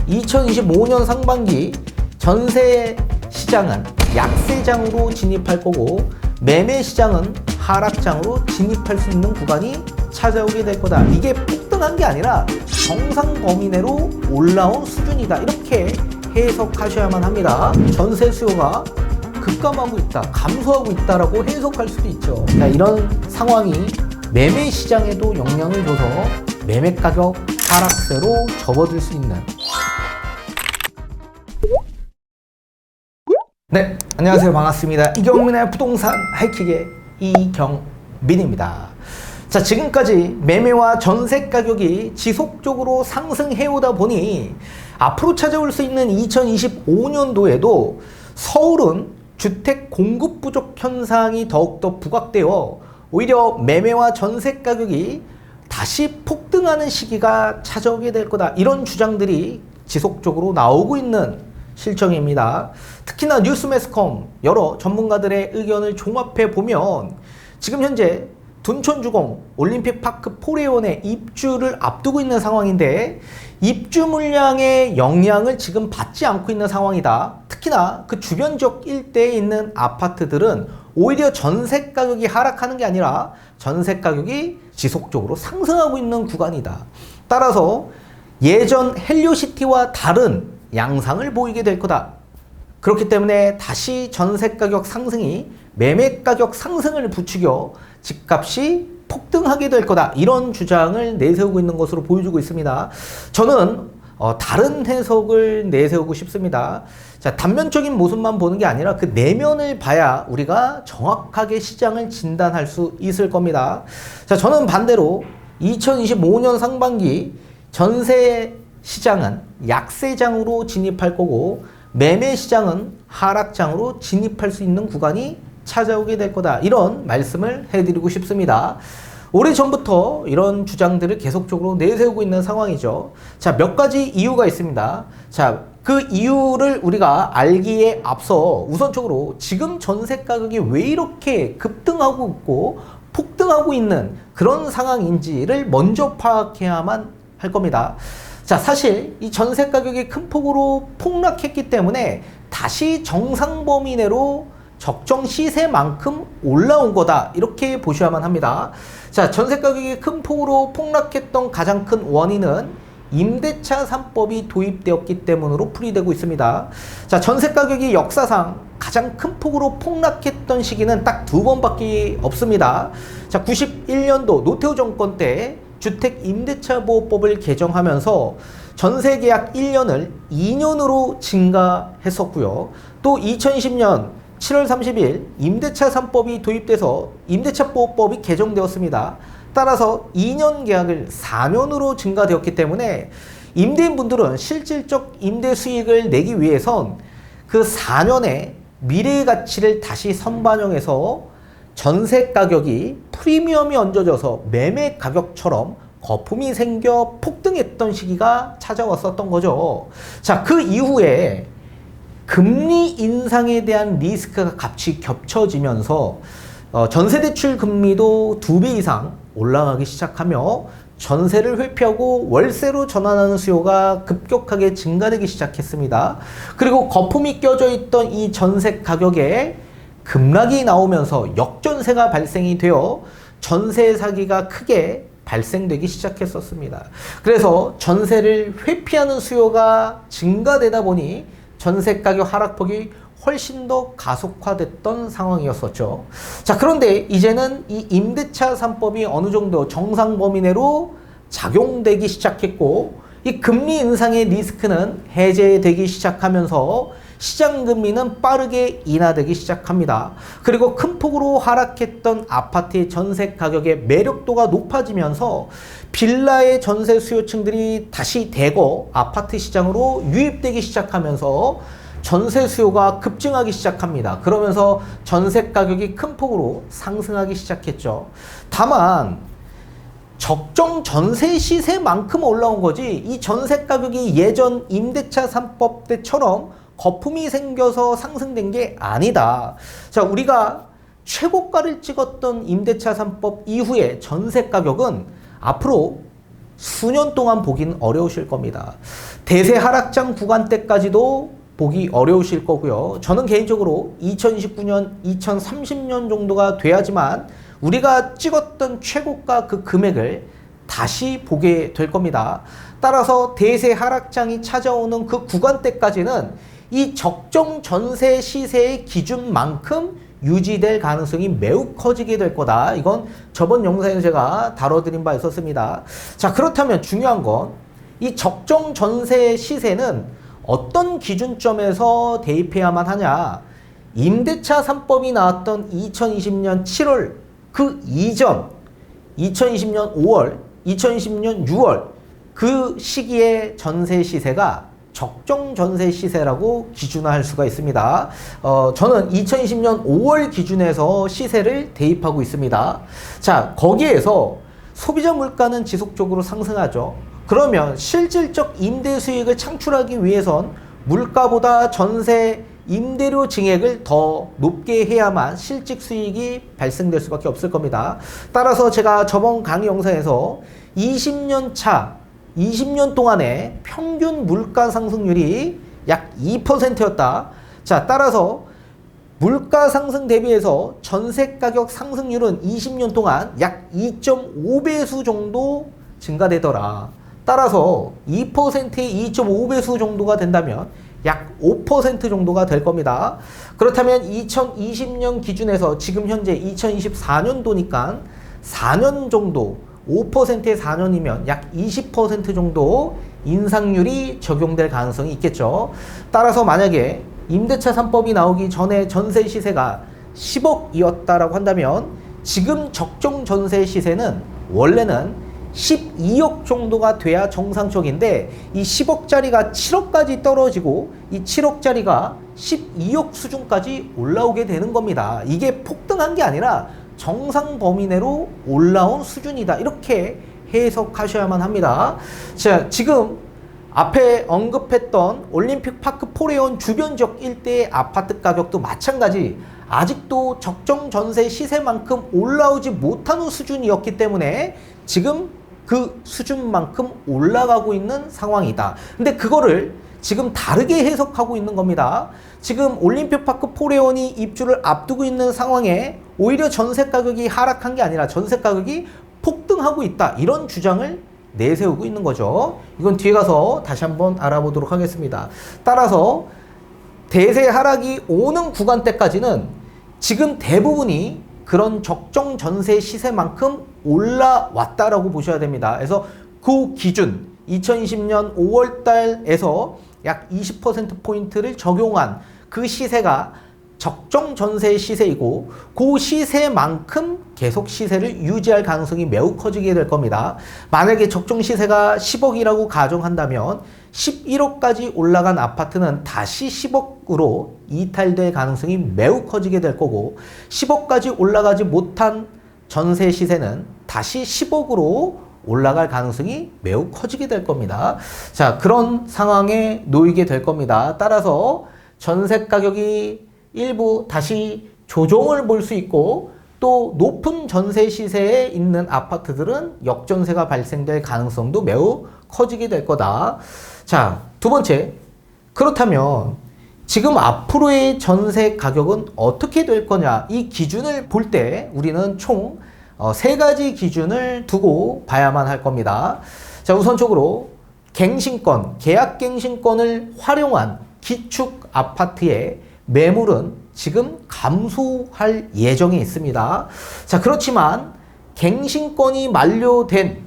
2025년 상반기 전세 시장은 약세장으로 진입할 거고 매매 시장은 하락장으로 진입할 수 있는 구간이 찾아오게 될 거다. 이게 폭등한 게 아니라 정상 범위 내로 올라온 수준이다. 이렇게 해석하셔야만 합니다. 전세 수요가 급감하고 있다, 감소하고 있다라고 해석할 수도 있죠. 자, 이런 상황이 매매 시장에도 영향을 줘서 매매 가격 하락세로 접어들 수 있는. 네, 안녕하세요. 반갑습니다. 이경민의 부동산 하이킥의 이경민입니다. 자, 지금까지 매매와 전세 가격이 지속적으로 상승해오다 보니 앞으로 찾아올 수 있는 2025년도에도 서울은 주택 공급 부족 현상이 더욱더 부각되어 오히려 매매와 전세 가격이 다시 폭등하는 시기가 찾아오게 될 거다. 이런 주장들이 지속적으로 나오고 있는 실정입니다. 특히나 뉴스매스컴 여러 전문가들의 의견을 종합해 보면 지금 현재 둔촌주공 올림픽파크 포레온의 입주를 앞두고 있는 상황인데 입주 물량의 영향을 지금 받지 않고 있는 상황이다. 특히나 그 주변 지역 일대에 있는 아파트들은 오히려 전세 가격이 하락하는 게 아니라 전세 가격이 지속적으로 상승하고 있는 구간이다. 따라서 예전 헬리오시티와 다른 양상을 보이게 될 거다. 그렇기 때문에 다시 전세 가격 상승이 매매 가격 상승을 부추겨 집값이 폭등하게 될 거다. 이런 주장을 내세우고 있는 것으로 보여주고 있습니다. 저는 다른 해석을 내세우고 싶습니다. 자, 단면적인 모습만 보는 게 아니라 그 내면을 봐야 우리가 정확하게 시장을 진단할 수 있을 겁니다. 자, 저는 반대로 2025년 상반기 전세 시장은 약세장으로 진입할 거고 매매 시장은 하락장으로 진입할 수 있는 구간이 찾아오게 될 거다. 이런 말씀을 해드리고 싶습니다. 오래전부터 이런 주장들을 계속적으로 내세우고 있는 상황이죠. 자, 몇 가지 이유가 있습니다. 자, 그 이유를 우리가 알기에 앞서 우선적으로 지금 전세 가격이 왜 이렇게 급등하고 있고 폭등하고 있는 그런 상황인지를 먼저 파악해야만 할 겁니다. 자, 사실 이 전세 가격이 큰 폭으로 폭락했기 때문에 다시 정상 범위 내로 적정 시세만큼 올라온 거다. 이렇게 보셔야만 합니다. 자, 전세 가격이 큰 폭으로 폭락했던 가장 큰 원인은 임대차 3법이 도입되었기 때문으로 풀이되고 있습니다. 자, 전세 가격이 역사상 가장 큰 폭으로 폭락했던 시기는 딱 두 번밖에 없습니다. 자, 91년도 노태우 정권 때 주택임대차보호법을 개정하면서 전세계약 1년을 2년으로 증가했었고요. 또 2020년 7월 30일 임대차 3법이 도입돼서 임대차보호법이 개정되었습니다. 따라서 2년 계약을 4년으로 증가되었기 때문에 임대인분들은 실질적 임대 수익을 내기 위해선 그 4년의 미래의 가치를 다시 선반영해서 전세 가격이 프리미엄이 얹어져서 매매 가격처럼 거품이 생겨 폭등했던 시기가 찾아왔었던 거죠. 자, 그 이후에 금리 인상에 대한 리스크가 같이 겹쳐지면서 전세대출 금리도 2배 이상 올라가기 시작하며 전세를 회피하고 월세로 전환하는 수요가 급격하게 증가되기 시작했습니다. 그리고 거품이 껴져 있던 이 전세 가격에 급락이 나오면서 역전세가 발생이 되어 전세 사기가 크게 발생되기 시작했었습니다. 그래서 전세를 회피하는 수요가 증가되다 보니 전세 가격 하락폭이 훨씬 더 가속화됐던 상황이었었죠. 자, 그런데 이제는 이 임대차 3법이 어느 정도 정상 범위 내로 작용되기 시작했고 이 금리 인상의 리스크는 해제되기 시작하면서 시장 금리는 빠르게 인하되기 시작합니다. 그리고 큰 폭으로 하락했던 아파트의 전세 가격의 매력도가 높아지면서 빌라의 전세 수요층들이 다시 대거 아파트 시장으로 유입되기 시작하면서 전세 수요가 급증하기 시작합니다. 그러면서 전세 가격이 큰 폭으로 상승하기 시작했죠. 다만 적정 전세 시세만큼 올라온 거지 이 전세 가격이 예전 임대차 3법 때처럼 거품이 생겨서 상승된 게 아니다. 자, 우리가 최고가를 찍었던 임대차 3법 이후에 전세 가격은 앞으로 수년 동안 보긴 어려우실 겁니다. 대세 하락장 구간대까지도 보기 어려우실 거고요. 저는 개인적으로 2029년, 2030년 정도가 돼야지만 우리가 찍었던 최고가 그 금액을 다시 보게 될 겁니다. 따라서 대세 하락장이 찾아오는 그 구간대까지는 이 적정 전세 시세의 기준만큼 유지될 가능성이 매우 커지게 될 거다. 이건 저번 영상에서 제가 다뤄드린 바 있었습니다. 자, 그렇다면 중요한 건 이 적정 전세 시세는 어떤 기준점에서 대입해야만 하냐. 임대차 3법이 나왔던 2020년 7월 그 이전 2020년 5월, 2020년 6월 그 시기의 전세 시세가 적정 전세 시세라고 기준화할 수가 있습니다. 저는 2020년 5월 기준에서 시세를 대입하고 있습니다. 자, 거기에서 소비자 물가는 지속적으로 상승하죠. 그러면 실질적 임대 수익을 창출하기 위해선 물가보다 전세 임대료 증액을 더 높게 해야만 실질 수익이 발생될 수밖에 없을 겁니다. 따라서 제가 저번 강의 영상에서 20년 차 20년 동안의 평균 물가 상승률이 약 2%였다. 자, 따라서 물가 상승 대비해서 전세 가격 상승률은 20년 동안 약 2.5배수 정도 증가되더라. 따라서 2%의 2.5배수 정도가 된다면 약 5% 정도가 될 겁니다. 그렇다면 2020년 기준에서 지금 현재 2024년도니까 4년 정도 5%의 4년이면 약 20% 정도 인상률이 적용될 가능성이 있겠죠. 따라서 만약에 임대차 3법이 나오기 전에 전세 시세가 10억이었다라고 한다면 지금 적정 전세 시세는 원래는 12억 정도가 돼야 정상적인데 이 10억짜리가 7억까지 떨어지고 이 7억짜리가 12억 수준까지 올라오게 되는 겁니다. 이게 폭등한 게 아니라 정상 범위 내로 올라온 수준이다. 이렇게 해석하셔야만 합니다. 자, 지금 앞에 언급했던 올림픽 파크 포레온 주변 지역 일대의 아파트 가격도 마찬가지 아직도 적정 전세 시세만큼 올라오지 못하는 수준이었기 때문에 지금 그 수준만큼 올라가고 있는 상황이다. 근데 그거를 지금 다르게 해석하고 있는 겁니다. 지금 올림픽 파크 포레온이 입주를 앞두고 있는 상황에 오히려 전세 가격이 하락한 게 아니라 전세 가격이 폭등하고 있다. 이런 주장을 내세우고 있는 거죠. 이건 뒤에 가서 다시 한번 알아보도록 하겠습니다. 따라서 대세 하락이 오는 구간대까지는 지금 대부분이 그런 적정 전세 시세만큼 올라왔다라고 보셔야 됩니다. 그래서 그 기준 2020년 5월 달에서 약 20%포인트를 적용한 그 시세가 적정 전세 시세이고 그 시세만큼 계속 시세를 유지할 가능성이 매우 커지게 될 겁니다. 만약에 적정 시세가 10억이라고 가정한다면 11억까지 올라간 아파트는 다시 10억으로 이탈될 가능성이 매우 커지게 될 거고 10억까지 올라가지 못한 전세 시세는 다시 10억으로 올라갈 가능성이 매우 커지게 될 겁니다. 자, 그런 상황에 놓이게 될 겁니다. 따라서 전세 가격이 일부 다시 조정을 볼 수 있고 또 높은 전세 시세에 있는 아파트들은 역전세가 발생될 가능성도 매우 커지게 될 거다. 자, 두 번째, 그렇다면 지금 앞으로의 전세 가격은 어떻게 될 거냐, 이 기준을 볼 때 우리는 총 세 가지 기준을 두고 봐야만 할 겁니다. 자, 우선적으로 갱신권, 계약갱신권을 활용한 기축 아파트의 매물은 지금 감소할 예정에 있습니다. 자, 그렇지만 갱신권이 만료된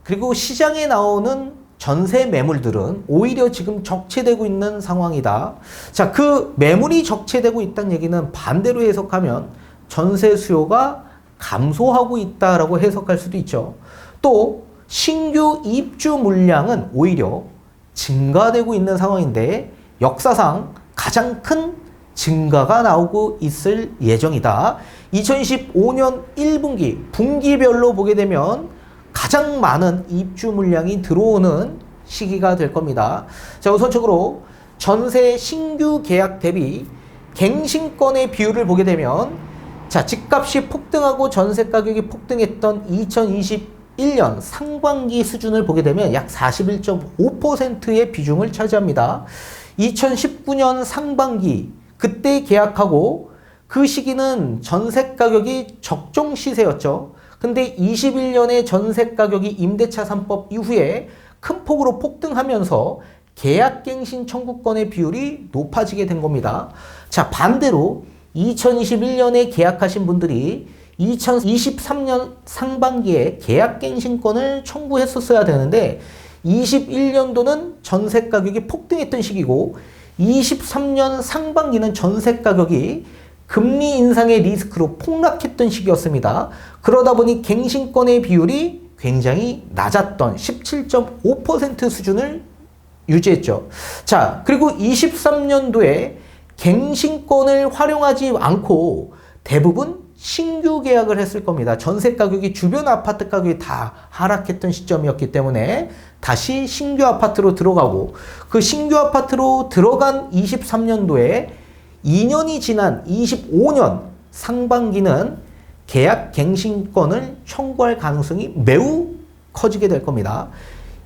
그리고 시장에 나오는 전세 매물들은 오히려 지금 적체되고 있는 상황이다. 자, 그 매물이 적체되고 있다는 얘기는 반대로 해석하면 전세 수요가 감소하고 있다라고 해석할 수도 있죠. 또 신규 입주 물량은 오히려 증가되고 있는 상황인데 역사상 가장 큰 증가가 나오고 있을 예정이다. 2025년 1분기, 분기별로 보게 되면 가장 많은 입주 물량이 들어오는 시기가 될 겁니다. 자, 우선적으로 전세 신규 계약 대비 갱신권의 비율을 보게 되면 자, 집값이 폭등하고 전세 가격이 폭등했던 2021년 상반기 수준을 보게 되면 약 41.5%의 비중을 차지합니다. 2019년 상반기 그때 계약하고 그 시기는 전세 가격이 적정 시세였죠. 근데 21년에 전세 가격이 임대차 3법 이후에 큰 폭으로 폭등하면서 계약갱신 청구권의 비율이 높아지게 된 겁니다. 자, 반대로 2021년에 계약하신 분들이 2023년 상반기에 계약갱신권을 청구했었어야 되는데 21년도는 전세 가격이 폭등했던 시기고 23년 상반기는 전세 가격이 금리 인상의 리스크로 폭락했던 시기였습니다. 그러다 보니 갱신권의 비율이 굉장히 낮았던 17.5% 수준을 유지했죠. 자, 그리고 23년도에 갱신권을 활용하지 않고 대부분 신규 계약을 했을 겁니다. 전세 가격이 주변 아파트 가격이 다 하락했던 시점이었기 때문에 다시 신규 아파트로 들어가고 그 신규 아파트로 들어간 23년도에 2년이 지난 25년 상반기는 계약 갱신권을 청구할 가능성이 매우 커지게 될 겁니다.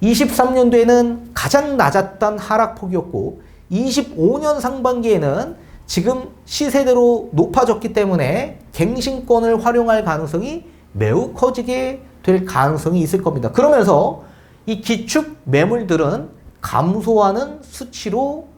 23년도에는 가장 낮았던 하락폭이었고 25년 상반기에는 지금 시세대로 높아졌기 때문에 갱신권을 활용할 가능성이 매우 커지게 될 가능성이 있을 겁니다. 그러면서 이 기축 매물들은 감소하는 수치로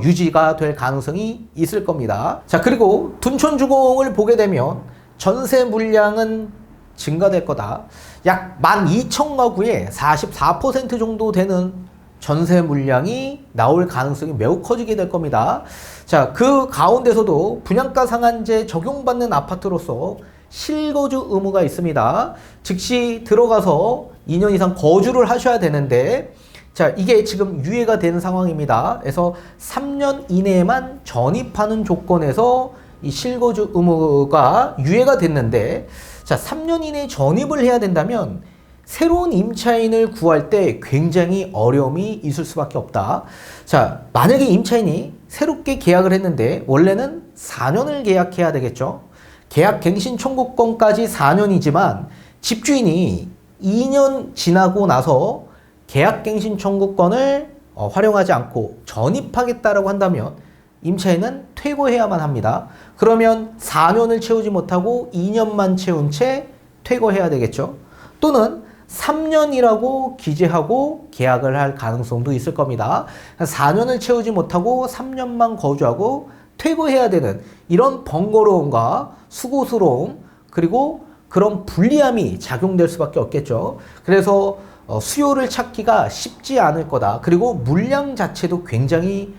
유지가 될 가능성이 있을 겁니다. 자, 그리고 둔촌주공을 보게 되면 전세 물량은 증가될 거다. 약 12,000가구에 44% 정도 되는 전세 물량이 나올 가능성이 매우 커지게 될 겁니다. 자, 그 가운데서도 분양가 상한제 적용받는 아파트로서 실거주 의무가 있습니다. 즉시 들어가서 2년 이상 거주를 하셔야 되는데, 자, 이게 지금 유예가 되는 상황입니다. 그래서 3년 이내에만 전입하는 조건에서 이 실거주 의무가 유예가 됐는데, 자, 3년 이내에 전입을 해야 된다면 새로운 임차인을 구할 때 굉장히 어려움이 있을 수밖에 없다. 자, 만약에 임차인이 새롭게 계약을 했는데 원래는 4년을 계약해야 되겠죠. 계약 갱신 청구권까지 4년이지만 집주인이 2년 지나고 나서 계약 갱신 청구권을 활용하지 않고 전입하겠다라고 한다면 임차인은 퇴거해야만 합니다. 그러면 4년을 채우지 못하고 2년만 채운 채 퇴거해야 되겠죠. 또는 3년이라고 기재하고 계약을 할 가능성도 있을 겁니다. 4년을 채우지 못하고 3년만 거주하고 퇴거해야 되는 이런 번거로움과 수고스러움 그리고 그런 불리함이 작용될 수밖에 없겠죠. 그래서 수요를 찾기가 쉽지 않을 거다. 그리고 물량 자체도 굉장히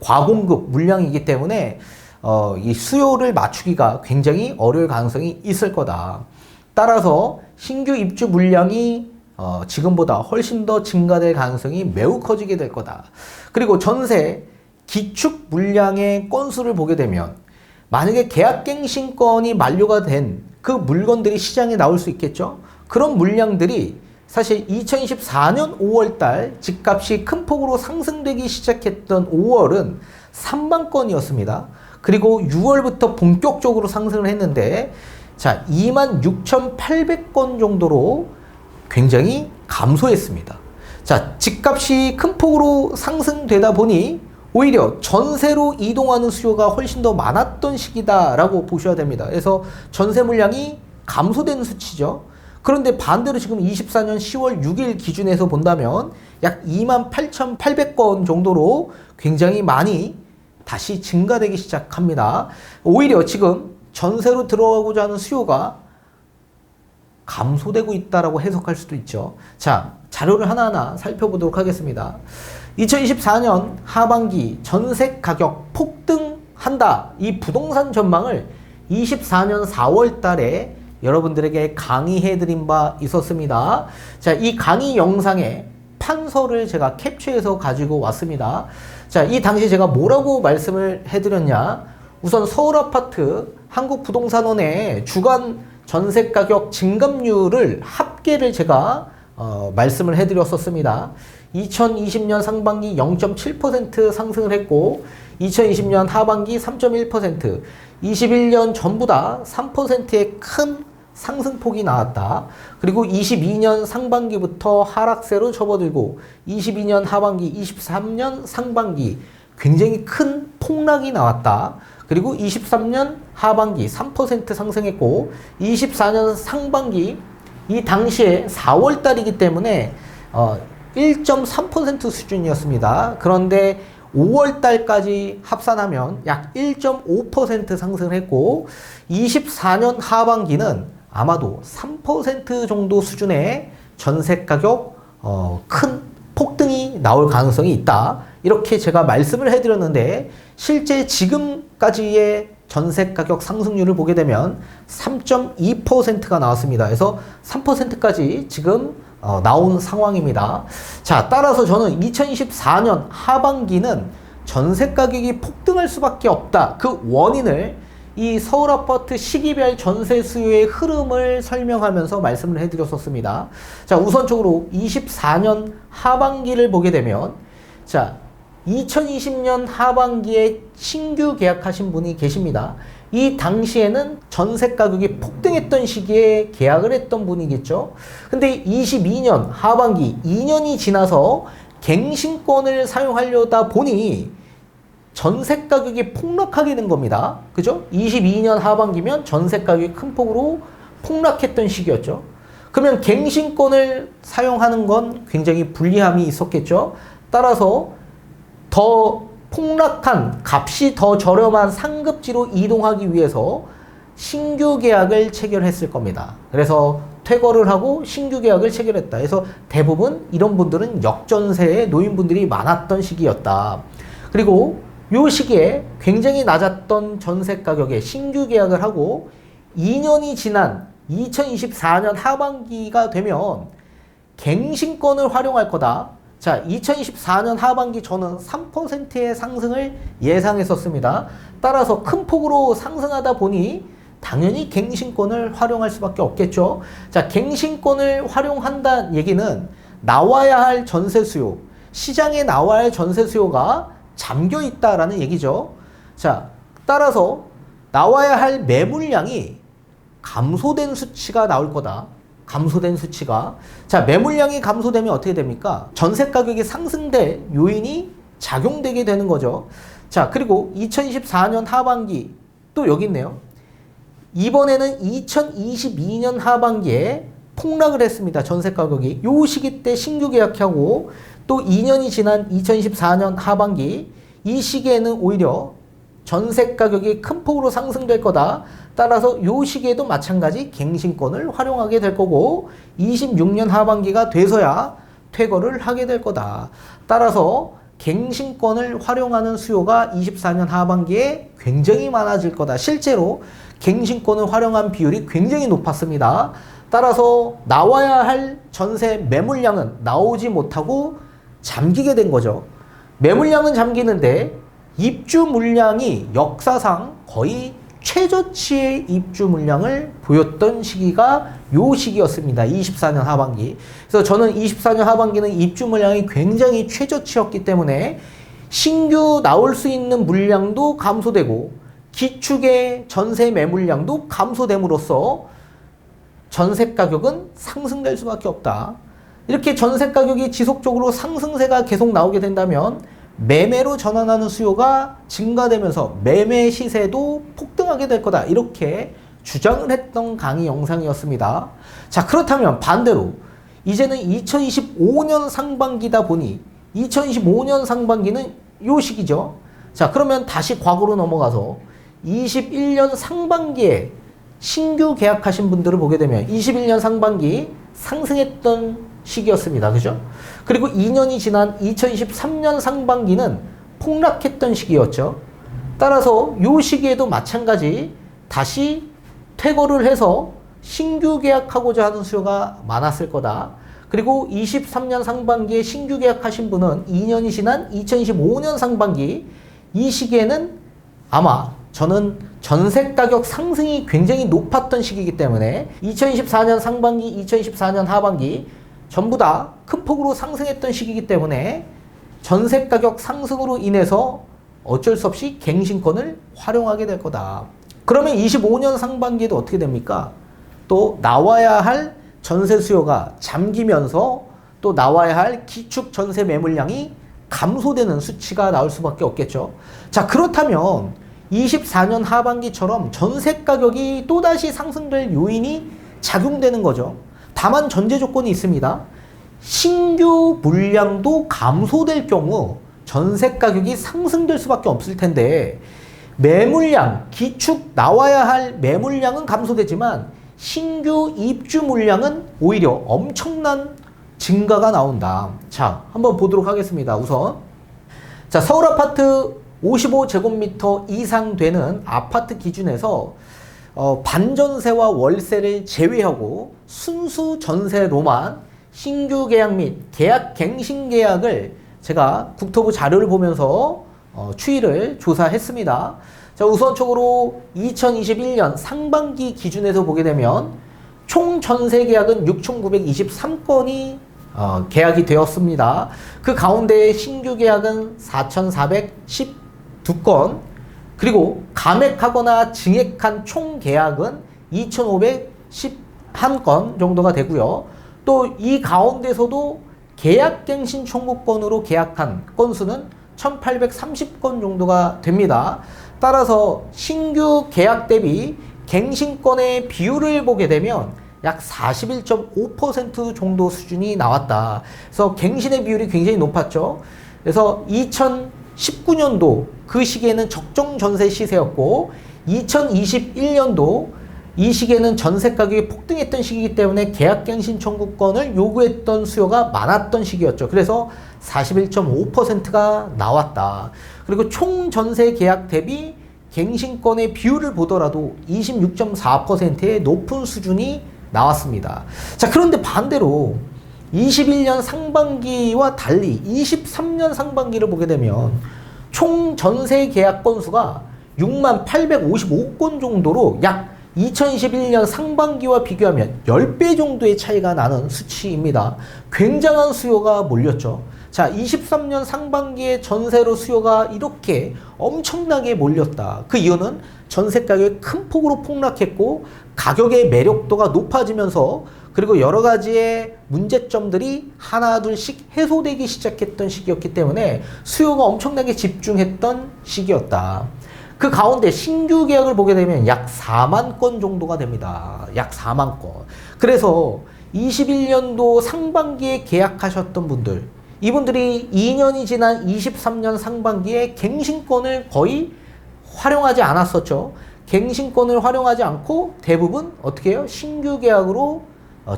과공급 물량이기 때문에 이 수요를 맞추기가 굉장히 어려울 가능성이 있을 거다. 따라서 신규 입주 물량이 지금보다 훨씬 더 증가될 가능성이 매우 커지게 될 거다. 그리고 전세 기축 물량의 건수를 보게 되면 만약에 계약갱신권이 만료가 된 그 물건들이 시장에 나올 수 있겠죠. 그런 물량들이 사실 2024년 5월달 집값이 큰 폭으로 상승되기 시작했던 5월은 3만 건이었습니다. 그리고 6월부터 본격적으로 상승을 했는데 자, 26,800건 정도로 굉장히 감소했습니다. 자, 집값이 큰 폭으로 상승되다 보니 오히려 전세로 이동하는 수요가 훨씬 더 많았던 시기다라고 보셔야 됩니다. 그래서 전세 물량이 감소된 수치죠. 그런데 반대로 지금 24년 10월 6일 기준에서 본다면 약 28,800건 정도로 굉장히 많이 다시 증가되기 시작합니다. 오히려 지금 전세로 들어가고자 하는 수요가 감소되고 있다라고 해석할 수도 있죠. 자, 자료를 하나하나 살펴보도록 하겠습니다. 2024년 하반기 전세 가격 폭등한다. 이 부동산 전망을 24년 4월 달에 여러분들에게 강의해드린 바 있었습니다. 자, 이 강의 영상에 판서를 제가 캡처해서 가지고 왔습니다. 자, 이 당시 제가 뭐라고 말씀을 해드렸냐? 우선 서울아파트 한국부동산원의 주간 전세가격 증감률을 합계를 제가 말씀을 해드렸었습니다. 2020년 상반기 0.7% 상승을 했고 2020년 하반기 3.1%, 21년 전보다 3%의 큰 상승폭이 나왔다. 그리고 22년 상반기부터 하락세로 접어들고 22년 하반기, 23년 상반기 굉장히 큰 폭락이 나왔다. 그리고 23년 하반기 3% 상승했고 24년 상반기 이 당시에 4월 달이기 때문에 1.3% 수준이었습니다. 그런데 5월 달까지 합산하면 약 1.5% 상승을 했고 24년 하반기는 아마도 3% 정도 수준의 전세 가격 큰 폭등이 나올 가능성이 있다. 이렇게 제가 말씀을 해드렸는데 실제 지금까지의 전세 가격 상승률을 보게 되면 3.2%가 나왔습니다. 그래서 3%까지 지금 나온 상황입니다. 자, 따라서 저는 2024년 하반기는 전세 가격이 폭등할 수밖에 없다. 그 원인을 이 서울 아파트 시기별 전세 수요의 흐름을 설명하면서 말씀을 해드렸었습니다. 자, 우선적으로 24년 하반기를 보게 되면 자, 2020년 하반기에 신규 계약하신 분이 계십니다. 이 당시에는 전세 가격이 폭등했던 시기에 계약을 했던 분이겠죠. 근데 22년 하반기 2년이 지나서 갱신권을 사용하려다 보니 전세 가격이 폭락하게 된 겁니다. 그죠? 22년 하반기면 전세 가격이 큰 폭으로 폭락했던 시기였죠. 그러면 갱신권을 사용하는 건 굉장히 불리함이 있었겠죠. 따라서 더 폭락한 값이 더 저렴한 상급지로 이동하기 위해서 신규 계약을 체결했을 겁니다. 그래서 퇴거를 하고 신규 계약을 체결했다. 그래서 대부분 이런 분들은 역전세에 놓인 분들이 많았던 시기였다. 그리고 이 시기에 굉장히 낮았던 전세 가격에 신규 계약을 하고 2년이 지난 2024년 하반기가 되면 갱신권을 활용할 거다. 자, 2024년 하반기 저는 3%의 상승을 예상했었습니다. 따라서 큰 폭으로 상승하다 보니 당연히 갱신권을 활용할 수밖에 없겠죠. 자, 갱신권을 활용한다는 얘기는 나와야 할 전세 수요, 시장에 나와야 할 전세 수요가 잠겨 있다라는 얘기죠. 자, 따라서 나와야 할 매물량이 감소된 수치가 나올 거다. 감소된 수치가. 자, 매물량이 감소되면 어떻게 됩니까? 전세 가격이 상승될 요인이 작용되게 되는 거죠. 자, 그리고 2024년 하반기 또 여기 있네요. 이번에는 2022년 하반기에 폭락을 했습니다. 전세 가격이. 요 시기 때 신규 계약하고 또 2년이 지난 2024년 하반기 이 시기에는 오히려 전세 가격이 큰 폭으로 상승될 거다. 따라서 이 시기에도 마찬가지 갱신권을 활용하게 될 거고 26년 하반기가 돼서야 퇴거를 하게 될 거다. 따라서 갱신권을 활용하는 수요가 24년 하반기에 굉장히 많아질 거다. 실제로 갱신권을 활용한 비율이 굉장히 높았습니다. 따라서 나와야 할 전세 매물량은 나오지 못하고 잠기게 된 거죠. 매물량은 잠기는데 입주 물량이 역사상 거의 최저치의 입주 물량을 보였던 시기가 요 시기였습니다. 24년 하반기. 그래서 저는 24년 하반기는 입주 물량이 굉장히 최저치였기 때문에 신규 나올 수 있는 물량도 감소되고 기축의 전세 매물량도 감소됨으로써 전세 가격은 상승될 수밖에 없다. 이렇게 전세 가격이 지속적으로 상승세가 계속 나오게 된다면 매매로 전환하는 수요가 증가되면서 매매 시세도 폭등하게 될 거다. 이렇게 주장을 했던 강의 영상이었습니다. 자, 그렇다면 반대로 이제는 2025년 상반기다 보니 2025년 상반기는 요 시기죠. 자, 그러면 다시 과거로 넘어가서 21년 상반기에 신규 계약하신 분들을 보게 되면 21년 상반기 상승했던 시기였습니다. 그죠? 그리고 2년이 지난 2023년 상반기는 폭락했던 시기였죠. 따라서 이 시기에도 마찬가지 다시 퇴거를 해서 신규 계약하고자 하는 수요가 많았을 거다. 그리고 23년 상반기에 신규 계약하신 분은 2년이 지난 2025년 상반기 이 시기에는 아마 저는 전세 가격 상승이 굉장히 높았던 시기이기 때문에 2024년 상반기, 2024년 하반기 전부 다 큰 폭으로 상승했던 시기이기 때문에 전세 가격 상승으로 인해서 어쩔 수 없이 갱신권을 활용하게 될 거다. 그러면 25년 상반기에도 어떻게 됩니까? 또 나와야 할 전세 수요가 잠기면서 또 나와야 할 기축 전세 매물량이 감소되는 수치가 나올 수밖에 없겠죠. 자, 그렇다면 24년 하반기처럼 전세 가격이 또다시 상승될 요인이 작용되는 거죠. 다만 전제 조건이 있습니다. 신규 물량도 감소될 경우 전세 가격이 상승될 수밖에 없을 텐데, 매물량, 기축 나와야 할 매물량은 감소되지만 신규 입주 물량은 오히려 엄청난 증가가 나온다. 자, 한번 보도록 하겠습니다. 우선 자, 서울 아파트 55제곱미터 이상 되는 아파트 기준에서 반전세와 월세를 제외하고 순수 전세로만 신규 계약 및 계약 갱신 계약을 제가 국토부 자료를 보면서 추이를 조사했습니다. 자, 우선적으로 2021년 상반기 기준에서 보게 되면 총 전세 계약은 6,923건이 계약이 되었습니다. 그 가운데 신규 계약은 4,412건, 그리고 감액하거나 증액한 총 계약은 2,511건 정도가 되고요. 또 이 가운데서도 계약갱신 청구권으로 계약한 건수는 1,830건 정도가 됩니다. 따라서 신규 계약 대비 갱신권의 비율을 보게 되면 약 41.5% 정도 수준이 나왔다. 그래서 갱신의 비율이 굉장히 높았죠. 그래서 2019년도 그 시기에는 적정 전세 시세였고, 2021년도 이 시기에는 전세 가격이 폭등했던 시기이기 때문에 계약갱신 청구권을 요구했던 수요가 많았던 시기였죠. 그래서 41.5%가 나왔다. 그리고 총 전세 계약 대비 갱신권의 비율을 보더라도 26.4%의 높은 수준이 나왔습니다. 자, 그런데 반대로 21년 상반기와 달리 23년 상반기를 보게 되면 총 전세 계약 건수가 6만 855건 정도로 약 2021년 상반기와 비교하면 10배 정도의 차이가 나는 수치입니다. 굉장한 수요가 몰렸죠. 자, 23년 상반기에 전세로 수요가 이렇게 엄청나게 몰렸다. 그 이유는 전세 가격이 큰 폭으로 폭락했고, 가격의 매력도가 높아지면서, 그리고 여러 가지의 문제점들이 하나둘씩 해소되기 시작했던 시기였기 때문에 수요가 엄청나게 집중했던 시기였다. 그 가운데 신규 계약을 보게 되면 약 4만 건 정도가 됩니다. 약 4만 건. 그래서 21년도 상반기에 계약하셨던 분들, 이분들이 2년이 지난 23년 상반기에 갱신권을 거의 활용하지 않았었죠. 갱신권을 활용하지 않고 대부분 어떻게 해요? 신규 계약으로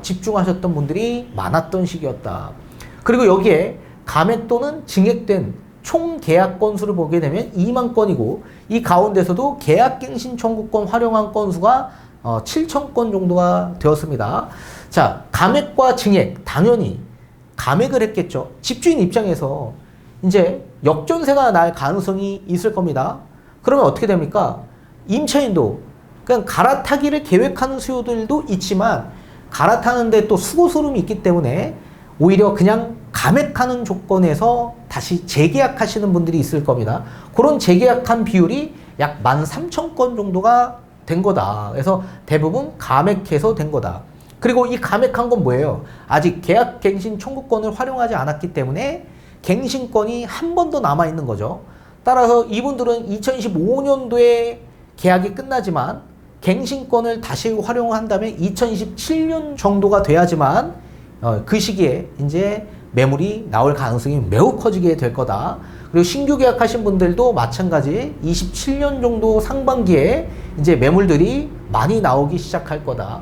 집중하셨던 분들이 많았던 시기였다. 그리고 여기에 감액 또는 증액된 총 계약 건수를 보게 되면 2만 건이고, 이 가운데서도 계약갱신 청구권 활용한 건수가 7,000건 정도가 되었습니다. 자, 감액과 증액, 당연히 감액을 했겠죠. 집주인 입장에서 이제 역전세가 날 가능성이 있을 겁니다. 그러면 어떻게 됩니까? 임차인도 그냥 갈아타기를 계획하는 수요들도 있지만, 갈아타는데 또 수고스러움이 있기 때문에 오히려 그냥 감액하는 조건에서 다시 재계약하시는 분들이 있을 겁니다. 그런 재계약한 비율이 약 13,000건 정도가 된 거다. 그래서 대부분 감액해서 된 거다. 그리고 이 감액한 건 뭐예요? 아직 계약갱신 청구권을 활용하지 않았기 때문에 갱신권이 한 번 더 남아있는 거죠. 따라서 이분들은 2025년도에 계약이 끝나지만 갱신권을 다시 활용한다면 2027년 정도가 돼야지만 그 시기에 이제 매물이 나올 가능성이 매우 커지게 될 거다. 그리고 신규 계약하신 분들도 마찬가지 27년 정도 상반기에 이제 매물들이 많이 나오기 시작할 거다.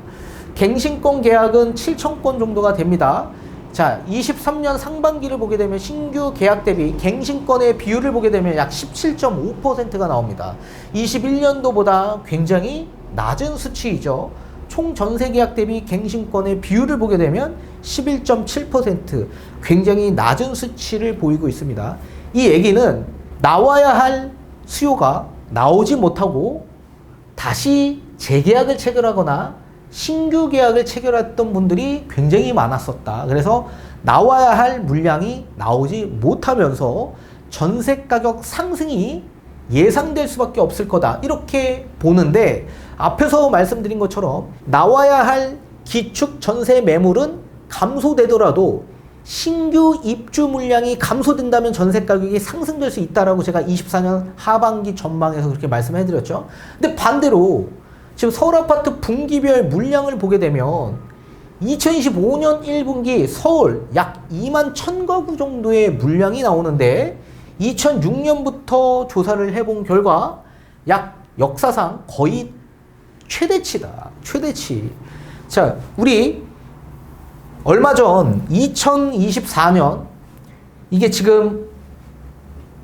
갱신권 계약은 7,000건 정도가 됩니다. 자, 23년 상반기를 보게 되면 신규 계약 대비 갱신권의 비율을 보게 되면 약 17.5%가 나옵니다. 21년도보다 굉장히 낮은 수치이죠. 총 전세 계약 대비 갱신권의 비율을 보게 되면 11.7%, 굉장히 낮은 수치를 보이고 있습니다. 이 얘기는 나와야 할 수요가 나오지 못하고 다시 재계약을 체결하거나 신규 계약을 체결했던 분들이 굉장히 많았었다. 그래서 나와야 할 물량이 나오지 못하면서 전세 가격 상승이 예상될 수밖에 없을 거다. 이렇게 보는데 앞에서 말씀드린 것처럼 나와야 할 기축 전세 매물은 감소되더라도 신규 입주 물량이 감소된다면 전세 가격이 상승될 수 있다라고 제가 24년 하반기 전망에서 그렇게 말씀해 드렸죠. 근데 반대로 지금 서울 아파트 분기별 물량을 보게 되면 2025년 1분기 서울 약 2만 1000가구 정도의 물량이 나오는데 2006년부터 조사를 해본 결과 약 역사상 거의 최대치다. 최대치. 자, 우리 얼마 전 2024년 이게 지금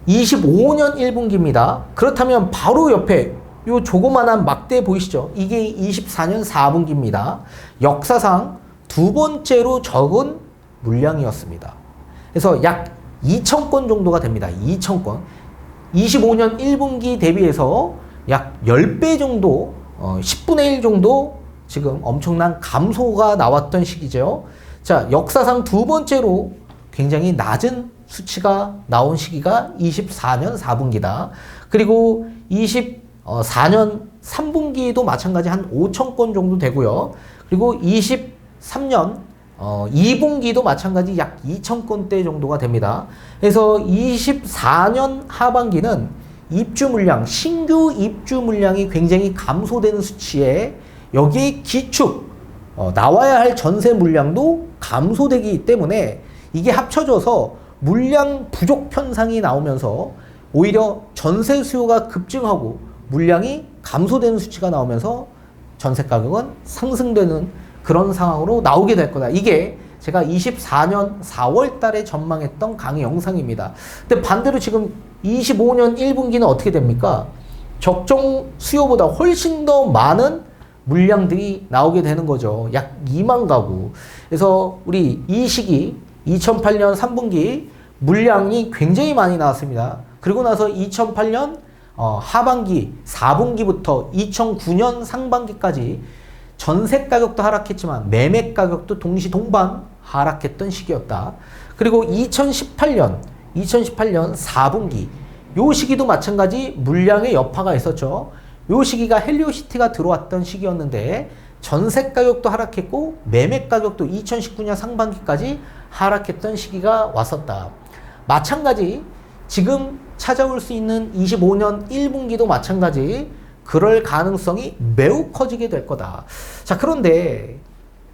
25년 1분기입니다. 그렇다면 바로 옆에 요 조그만한 막대 보이시죠? 이게 24년 4분기입니다. 역사상 두 번째로 적은 물량이었습니다. 그래서 약 2,000건 정도가 됩니다. 2,000건. 25년 1분기 대비해서 약 10배 정도, 10분의 1 정도 지금 엄청난 감소가 나왔던 시기죠. 자, 역사상 두 번째로 굉장히 낮은 수치가 나온 시기가 24년 4분기다. 그리고 24년 3분기도 마찬가지 한 5,000건 정도 되고요. 그리고 23년 2분기도 마찬가지 약 2,000건대 정도가 됩니다. 그래서 24년 하반기는 입주 물량, 신규 입주 물량이 굉장히 감소되는 수치에 여기에 기축, 나와야 할 전세 물량도 감소되기 때문에 이게 합쳐져서 물량 부족 현상이 나오면서 오히려 전세 수요가 급증하고 물량이 감소되는 수치가 나오면서 전세 가격은 상승되는 그런 상황으로 나오게 될 거다. 이게 제가 24년 4월 달에 전망했던 강의 영상입니다. 근데 반대로 지금 25년 1분기는 어떻게 됩니까? 적정 수요보다 훨씬 더 많은 물량들이 나오게 되는 거죠. 약 2만 가구. 그래서 우리 이 시기 2008년 3분기 물량이 굉장히 많이 나왔습니다. 그리고 나서 2008년 하반기 4분기부터 2009년 상반기까지 전세 가격도 하락했지만 매매 가격도 동시동반 하락했던 시기였다. 그리고 2018년 4분기 요 시기도 마찬가지 물량의 여파가 있었죠. 요 시기가 헬리오시티가 들어왔던 시기였는데 전세 가격도 하락했고 매매 가격도 2019년 상반기까지 하락했던 시기가 왔었다. 마찬가지 지금 찾아올 수 있는 25년 1분기도 마찬가지 그럴 가능성이 매우 커지게 될 거다. 자, 그런데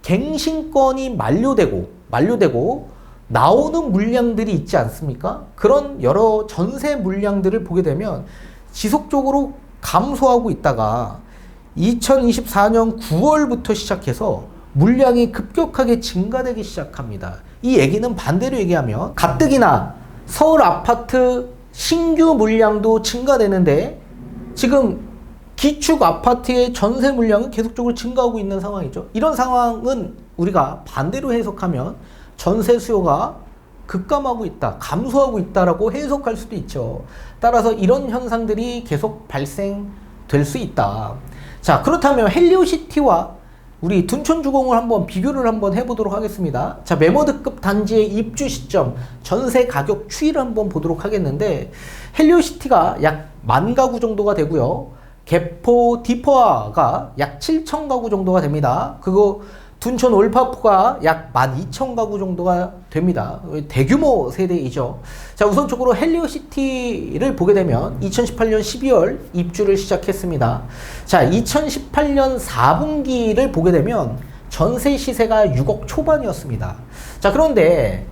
갱신권이 만료되고 나오는 물량들이 있지 않습니까? 그런 여러 전세 물량들을 보게 되면 지속적으로 감소하고 있다가 2024년 9월부터 시작해서 물량이 급격하게 증가되기 시작합니다. 이 얘기는 반대로 얘기하면 가뜩이나 서울 아파트 신규 물량도 증가되는데 지금 기축 아파트의 전세 물량은 계속적으로 증가하고 있는 상황이죠. 이런 상황은 우리가 반대로 해석하면 전세 수요가 급감하고 있다, 감소하고 있다라고 해석할 수도 있죠. 따라서 이런 현상들이 계속 발생될 수 있다. 자, 그렇다면 헬리오시티와 우리 둔촌주공을 한번 비교를 한번 해보도록 하겠습니다. 자, 매머드급 단지의 입주 시점, 전세 가격 추이를 한번 보도록 하겠는데 헬리오시티가 약 10,000가구 정도가 되고요. 개포 디퍼가 약 7,000가구 정도가 됩니다. 그리고 둔촌 올파포가 약 12,000가구 정도가 됩니다. 대규모 세대이죠. 자, 우선적으로 헬리오시티를 보게 되면 2018년 12월 입주를 시작했습니다. 자, 2018년 4분기를 보게 되면 전세 시세가 6억 초반이었습니다. 자, 그런데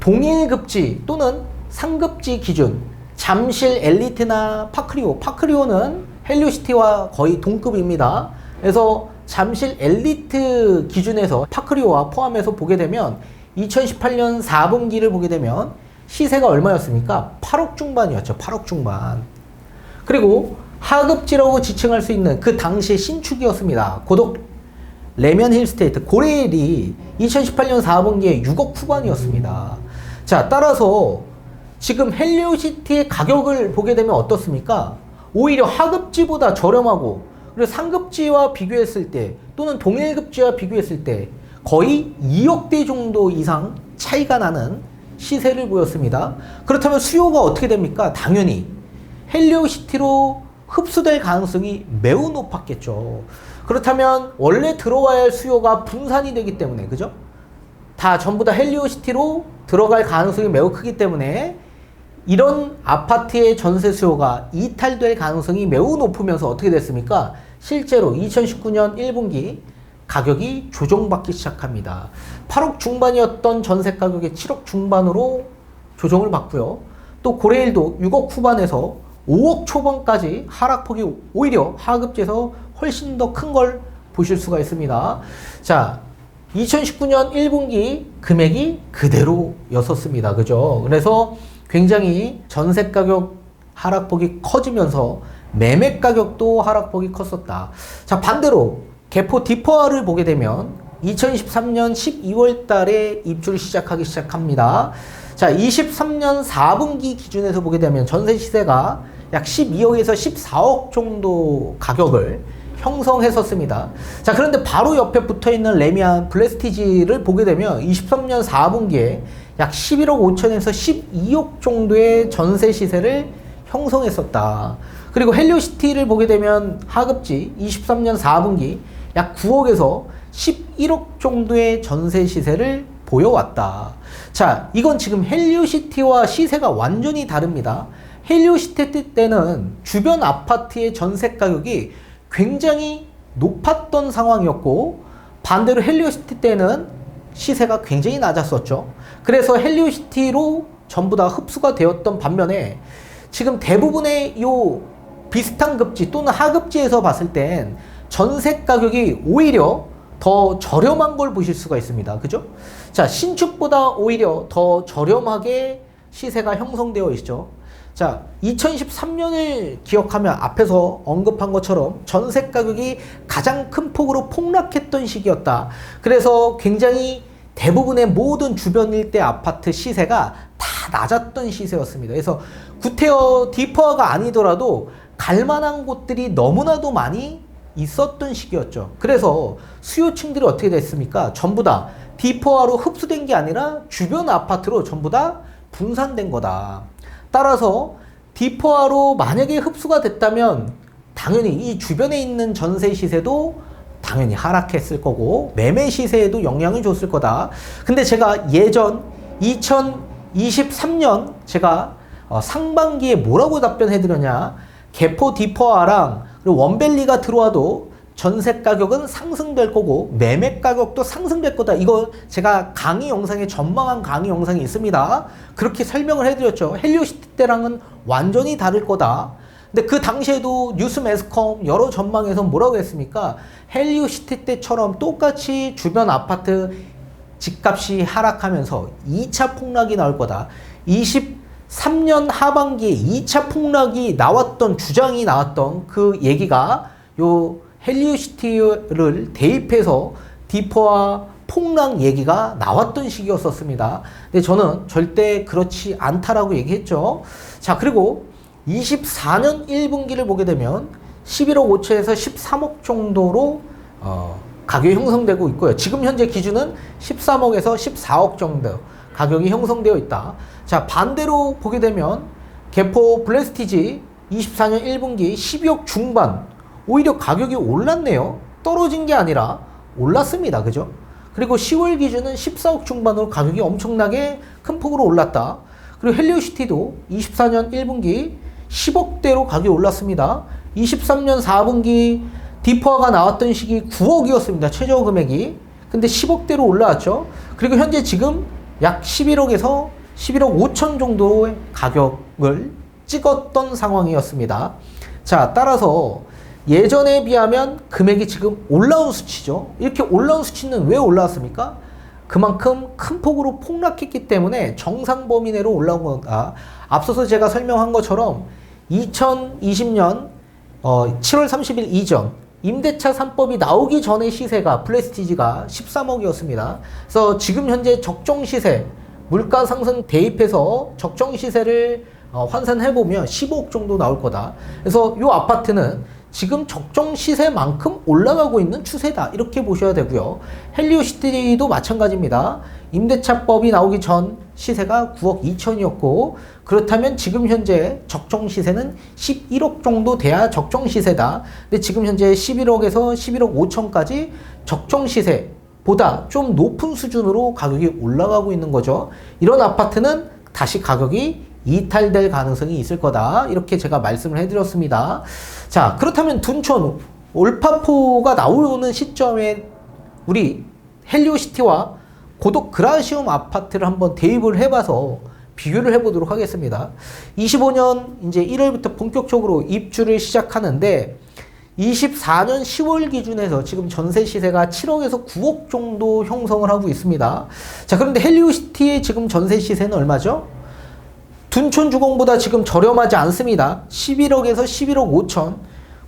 동일급지 또는 상급지 기준 잠실 엘리트나 파크리오는 헬리오시티와 거의 동급입니다. 그래서 잠실 엘리트 기준에서 파크리오와 포함해서 보게 되면 2018년 4분기를 보게 되면 시세가 얼마였습니까? 8억 중반이었죠. 8억 중반. 그리고 하급지라고 지칭할 수 있는 그 당시의 신축이었습니다. 고덕 레면 힐스테이트 고레일이 2018년 4분기에 6억 후반이었습니다. 자, 따라서 지금 헬리오시티의 가격을 보게 되면 어떻습니까? 오히려 하급지보다 저렴하고 그리고 상급지와 비교했을 때 또는 동일급지와 비교했을 때 거의 2억대 정도 이상 차이가 나는 시세를 보였습니다. 그렇다면 수요가 어떻게 됩니까? 당연히 헬리오시티로 흡수될 가능성이 매우 높았겠죠. 그렇다면 원래 들어와야 할 수요가 분산이 되기 때문에, 그죠? 다 전부 다 헬리오시티로 들어갈 가능성이 매우 크기 때문에 이런 아파트의 전세 수요가 이탈될 가능성이 매우 높으면서 어떻게 됐습니까? 실제로 2019년 1분기 가격이 조정받기 시작합니다. 8억 중반이었던 전세 가격이 7억 중반으로 조정을 받고요. 또 고레일도 6억 후반에서 5억 초반까지 하락폭이 오히려 하급지에서 훨씬 더 큰 걸 보실 수가 있습니다. 자, 2019년 1분기 금액이 그대로였었습니다. 그죠? 그래서 굉장히 전세 가격 하락폭이 커지면서 매매 가격도 하락폭이 컸었다. 자, 반대로 개포 디퍼를 보게 되면 2023년 12월 달에 입주를 시작합니다. 자, 23년 4분기 기준에서 보게 되면 전세 시세가 약 12억에서 14억 정도 가격을 형성했었습니다. 자, 그런데 바로 옆에 붙어있는 레미안 블레스티지를 보게 되면 23년 4분기에 약 11억 5천에서 12억 정도의 전세 시세를 형성했었다. 그리고 헬리오시티를 보게 되면 하급지 23년 4분기 약 9억에서 11억 정도의 전세 시세를 보여왔다. 자, 이건 지금 헬리오시티와 시세가 완전히 다릅니다. 헬리오시티 때는 주변 아파트의 전세 가격이 굉장히 높았던 상황이었고, 반대로 헬리오시티 때는 시세가 굉장히 낮았었죠. 그래서 헬리오시티로 전부 다 흡수가 되었던 반면에 지금 대부분의 요 비슷한 급지 또는 하급지에서 봤을 땐 전세 가격이 오히려 더 저렴한 걸 보실 수가 있습니다. 그죠? 자, 신축보다 오히려 더 저렴하게 시세가 형성되어 있죠. 자, 2013년을 기억하면 앞에서 언급한 것처럼 전세 가격이 가장 큰 폭으로 폭락했던 시기였다. 그래서 굉장히 대부분의 모든 주변 일대 아파트 시세가 다 낮았던 시세였습니다. 그래서 구태여 디퍼가 아니더라도 갈만한 곳들이 너무나도 많이 있었던 시기였죠. 그래서 수요층들이 어떻게 됐습니까? 전부 다 디퍼화로 흡수된 게 아니라 주변 아파트로 전부 다 분산된 거다. 따라서 디퍼화로 만약에 흡수가 됐다면 당연히 이 주변에 있는 전세 시세도 당연히 하락했을 거고 매매 시세에도 영향을 줬을 거다. 근데 제가 예전 2023년 제가 상반기에 뭐라고 답변해 드렸냐? 개포 디퍼화랑 그리고 원밸리가 들어와도 전세 가격은 상승될 거고 매매 가격도 상승될 거다. 이거 제가 강의 영상에 전망한 강의 영상이 있습니다. 그렇게 설명을 해드렸죠. 헬리오시티 때랑은 완전히 다를 거다. 근데 그 당시에도 뉴스 매스컴 여러 전망에서 뭐라고 했습니까? 헬리오시티 때처럼 똑같이 주변 아파트 집값이 하락하면서 2차 폭락이 나올 거다. 23년 하반기에 2차 폭락이 나왔던 주장이 나왔던 그 얘기가 요 헬리오시티를 대입해서 디퍼와 폭락 얘기가 나왔던 시기였었습니다. 근데 저는 절대 그렇지 않다라고 얘기했죠. 자, 그리고 24년 1분기를 보게 되면 11억 5천에서 13억 정도로 가격이 형성되고 있고요. 지금 현재 기준은 13억에서 14억 정도 가격이 형성되어 있다. 자, 반대로 보게 되면 개포 블레스티지 24년 1분기 12억 중반 오히려 가격이 올랐네요. 떨어진 게 아니라 올랐습니다. 그죠? 그리고 10월 기준은 14억 중반으로 가격이 엄청나게 큰 폭으로 올랐다. 그리고 헬리오시티도 24년 1분기 10억대로 가격이 올랐습니다. 23년 4분기 디퍼가 나왔던 시기 9억이었습니다. 최저 금액이. 근데 10억대로 올라왔죠. 그리고 현재 지금 약 11억에서 11억 5천 정도의 가격을 찍었던 상황이었습니다. 자, 따라서 예전에 비하면 금액이 지금 올라온 수치죠. 이렇게 올라온 수치는 왜 올라왔습니까? 그만큼 큰 폭으로 폭락했기 때문에 정상 범위 내로 올라온 거다. 앞서서 제가 설명한 것처럼 2020년 7월 30일 이전 임대차 3법이 나오기 전에 시세가 플레스티지가 13억이었습니다. 그래서 지금 현재 적정 시세 물가 상승 대입해서 적정 시세를 환산해보면 15억 정도 나올 거다. 그래서 이 아파트는 지금 적정 시세만큼 올라가고 있는 추세다. 이렇게 보셔야 되고요. 헬리오시티도 마찬가지입니다. 임대차법이 나오기 전 시세가 9억 2천이었고 그렇다면 지금 현재 적정 시세는 11억 정도 돼야 적정 시세다. 근데 지금 현재 11억에서 11억 5천까지 적정 시세보다 좀 높은 수준으로 가격이 올라가고 있는 거죠. 이런 아파트는 다시 가격이 이탈될 가능성이 있을 거다. 이렇게 제가 말씀을 해드렸습니다. 자, 그렇다면 둔촌, 올파포가 나오는 시점에 우리 헬리오시티와 고덕 그라시움 아파트를 한번 대입을 해봐서 비교를 해보도록 하겠습니다. 25년 이제 1월부터 본격적으로 입주를 시작하는데 24년 10월 기준에서 지금 전세 시세가 7억에서 9억 정도 형성을 하고 있습니다. 자, 그런데 헬리오시티의 지금 전세 시세는 얼마죠? 둔촌 주공보다 지금 저렴하지 않습니다. 11억에서 11억 5천.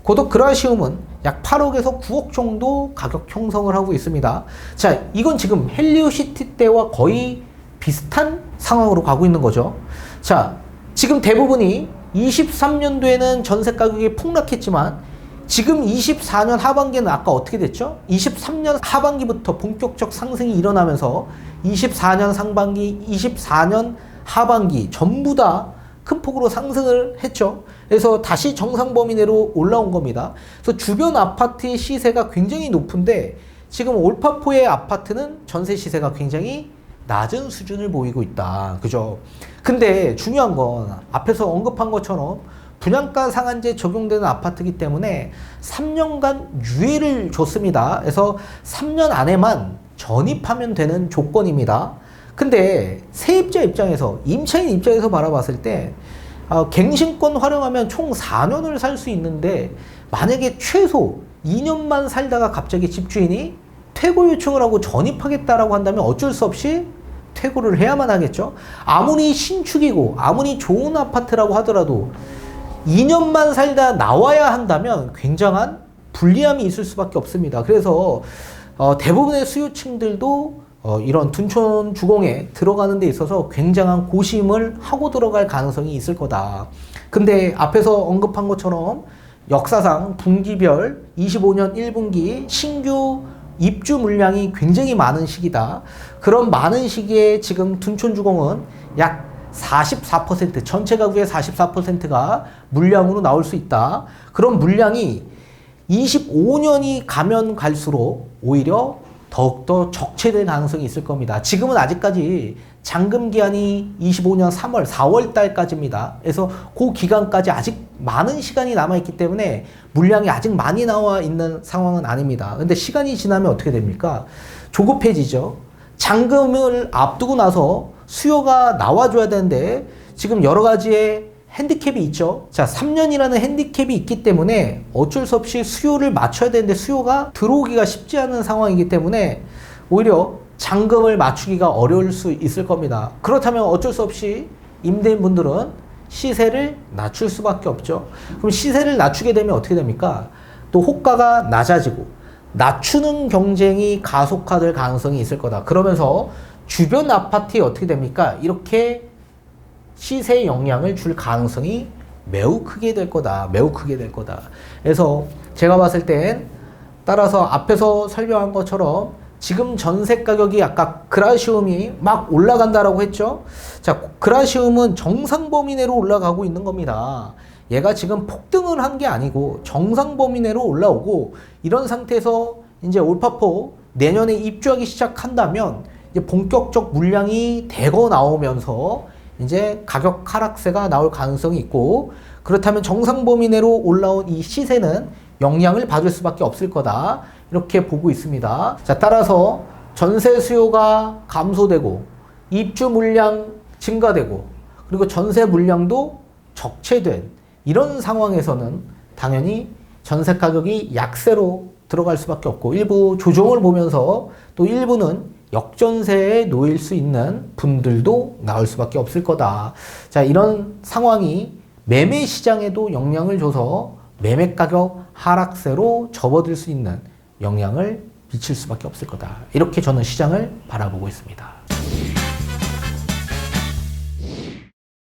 고덕 그라시움은 약 8억에서 9억 정도 가격 형성을 하고 있습니다. 자, 이건 지금 헬리오시티 때와 거의 비슷한 상황으로 가고 있는 거죠. 자, 지금 대부분이 23년도에는 전세 가격이 폭락했지만 지금 24년 하반기는 아까 어떻게 됐죠? 23년 하반기부터 본격적 상승이 일어나면서 24년 상반기, 24년 하반기 전부 다 큰 폭으로 상승을 했죠. 그래서 다시 정상 범위 내로 올라온 겁니다. 그래서 주변 아파트의 시세가 굉장히 높은데 지금 올파포의 아파트는 전세 시세가 굉장히 낮은 수준을 보이고 있다. 그죠? 근데 중요한 건 앞에서 언급한 것처럼 분양가 상한제 적용되는 아파트이기 때문에 3년간 유예를 줬습니다. 그래서 3년 안에만 전입하면 되는 조건입니다. 근데 세입자 입장에서, 임차인 입장에서 바라봤을 때 갱신권 활용하면 총 4년을 살 수 있는데 만약에 최소 2년만 살다가 갑자기 집주인이 퇴고 요청을 하고 전입하겠다라고 한다면 어쩔 수 없이 퇴고를 해야만 하겠죠. 아무리 신축이고 아무리 좋은 아파트라고 하더라도 2년만 살다 나와야 한다면 굉장한 불리함이 있을 수밖에 없습니다. 그래서 대부분의 수요층들도 이런 둔촌 주공에 들어가는 데 있어서 굉장한 고심을 하고 들어갈 가능성이 있을 거다. 근데 앞에서 언급한 것처럼 역사상 분기별 25년 1분기 신규 입주 물량이 굉장히 많은 시기다. 그런 많은 시기에 지금 둔촌 주공은 약 44%, 전체 가구의 44%가 물량으로 나올 수 있다. 그런 물량이 25년이 가면 갈수록 오히려 더욱더 적체될 가능성이 있을 겁니다. 지금은 아직까지 잔금 기한이 25년 3월, 4월 달까지입니다. 그래서 그 기간까지 아직 많은 시간이 남아있기 때문에 물량이 아직 많이 나와 있는 상황은 아닙니다. 근데 시간이 지나면 어떻게 됩니까? 조급해지죠. 잔금을 앞두고 나서 수요가 나와줘야 되는데 지금 여러 가지의 핸디캡이 있죠. 자, 3년이라는 핸디캡이 있기 때문에 어쩔 수 없이 수요를 맞춰야 되는데 수요가 들어오기가 쉽지 않은 상황이기 때문에 오히려 잔금을 맞추기가 어려울 수 있을 겁니다. 그렇다면 어쩔 수 없이 임대인분들은 시세를 낮출 수밖에 없죠. 그럼 시세를 낮추게 되면 어떻게 됩니까? 또 호가가 낮아지고 낮추는 경쟁이 가속화될 가능성이 있을 거다. 그러면서 주변 아파트에 어떻게 됩니까? 이렇게 시세에 영향을 줄 가능성이 매우 크게 될 거다. 매우 크게 될 거다. 그래서 제가 봤을 땐 따라서 앞에서 설명한 것처럼 지금 전세 가격이 아까 그라시움이 막 올라간다라고 했죠. 자, 그라시움은 정상 범위 내로 올라가고 있는 겁니다. 얘가 지금 폭등을 한 게 아니고 정상 범위 내로 올라오고 이런 상태에서 이제 올파포 내년에 입주하기 시작한다면 이제 본격적 물량이 대거 나오면서 이제 가격 하락세가 나올 가능성이 있고 그렇다면 정상 범위 내로 올라온 이 시세는 영향을 받을 수밖에 없을 거다. 이렇게 보고 있습니다. 자, 따라서 전세 수요가 감소되고 입주 물량 증가되고 그리고 전세 물량도 적체된 이런 상황에서는 당연히 전세 가격이 약세로 들어갈 수밖에 없고 일부 조정을 보면서 또 일부는 역전세에 놓일 수 있는 분들도 나올 수밖에 없을 거다. 자, 이런 상황이 매매 시장에도 영향을 줘서 매매 가격 하락세로 접어들 수 있는 영향을 미칠 수밖에 없을 거다. 이렇게 저는 시장을 바라보고 있습니다.